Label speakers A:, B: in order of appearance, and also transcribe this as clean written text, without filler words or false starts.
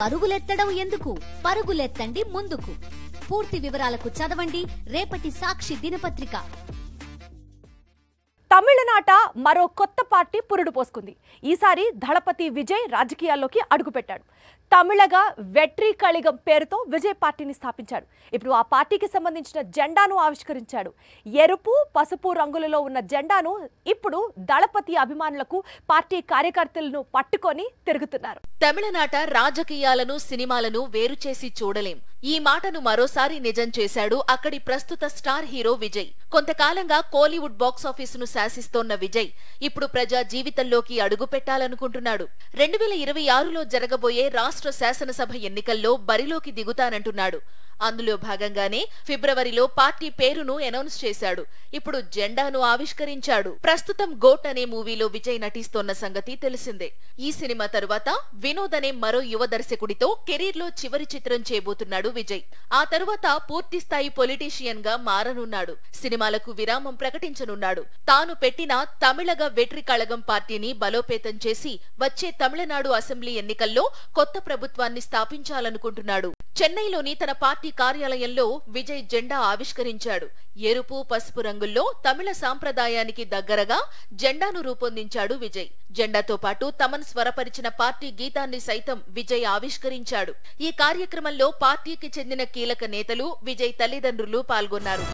A: పరుగులెత్తడం ఎందుకు? పరుగులెత్తండి ముందుకు. పూర్తి వివరాలకు చదవండి రేపటి సాక్షి దినపత్రిక.
B: తమిళనాట మరో కొత్త పార్టీ పురుడు పోసుకుంది. ఈసారి దళపతి విజయ్ రాజకీయాల్లోకి అడుగుపెట్టాడు. తమిళగా వెట్రి కళిగం పేరుతో విజయ్ పార్టీని స్థాపించాడు. ఇప్పుడు ఆ పార్టీకి సంబంధించిన జెండాను ఆవిష్కరించాడు. ఎరుపు పసుపు రంగులలో ఉన్న జెండాను ఇప్పుడు దళపతి అభిమానులకు పార్టీ కార్యకర్తలను పట్టుకొని తిరుగుతున్నారు.
C: తమిళనాట రాజకీయాలను సినిమాలను వేరు చేసి చూడలేం. ఈ మాటను మరోసారి నిజం చేశాడు అక్కడి ప్రస్తుత స్టార్ హీరో విజయ్. కొంతకాలంగా కోలీవుడ్ బాక్సాఫీసును శాసిస్తోన్న విజయ్ ఇప్పుడు ప్రజా జీవితంలోకి అడుగు పెట్టాలనుకుంటున్నాడు. 2026లో జరగబోయే రాష్ట్ర శాసనసభ ఎన్నికల్లో బరిలోకి దిగుతానంటున్నాడు. అందులో భాగంగానే ఫిబ్రవరిలో పార్టీ పేరును అనౌన్స్ చేశాడు. ఇప్పుడు జెండాను ఆవిష్కరించాడు. ప్రస్తుతం గోట్ అనే మూవీలో విజయ్ నటిస్తోన్న సంగతి తెలిసిందే. ఈ సినిమా తరువాత వినోద్ అనే మరో యువ దర్శకుడితో కెరీర్లో చివరి చిత్రం చేయబోతున్నాడు విజయ్. ఆ తరువాత పూర్తిస్థాయి పొలిటీషియన్ గా మారనున్నాడు. సినిమాలకు విరామం ప్రకటించనున్నాడు. తాను పెట్టిన తమిళగ వెట్రి కళగం పార్టీని బలోపేతం చేసి వచ్చే తమిళనాడు అసెంబ్లీ ఎన్నికల్లో కొత్త ప్రభుత్వాన్ని స్థాపించాలనుకుంటున్నాడు. చెన్నైలోని తన పార్టీ కార్యాలయంలో విజయ్ జెండా ఆవిష్కరించాడు. ఎరుపు పసుపు రంగుల్లో తమిళ సాంప్రదాయానికి దగ్గరగా జెండాను రూపొందించాడు విజయ్. జెండాతో పాటు తమన్ స్వరపరిచిన పార్టీ గీతాన్ని సైతం విజయ్ ఆవిష్కరించాడు. ఈ కార్యక్రమంలో పార్టీకి చెందిన కీలక నేతలు, విజయ్ తల్లిదండ్రులు పాల్గొన్నారు.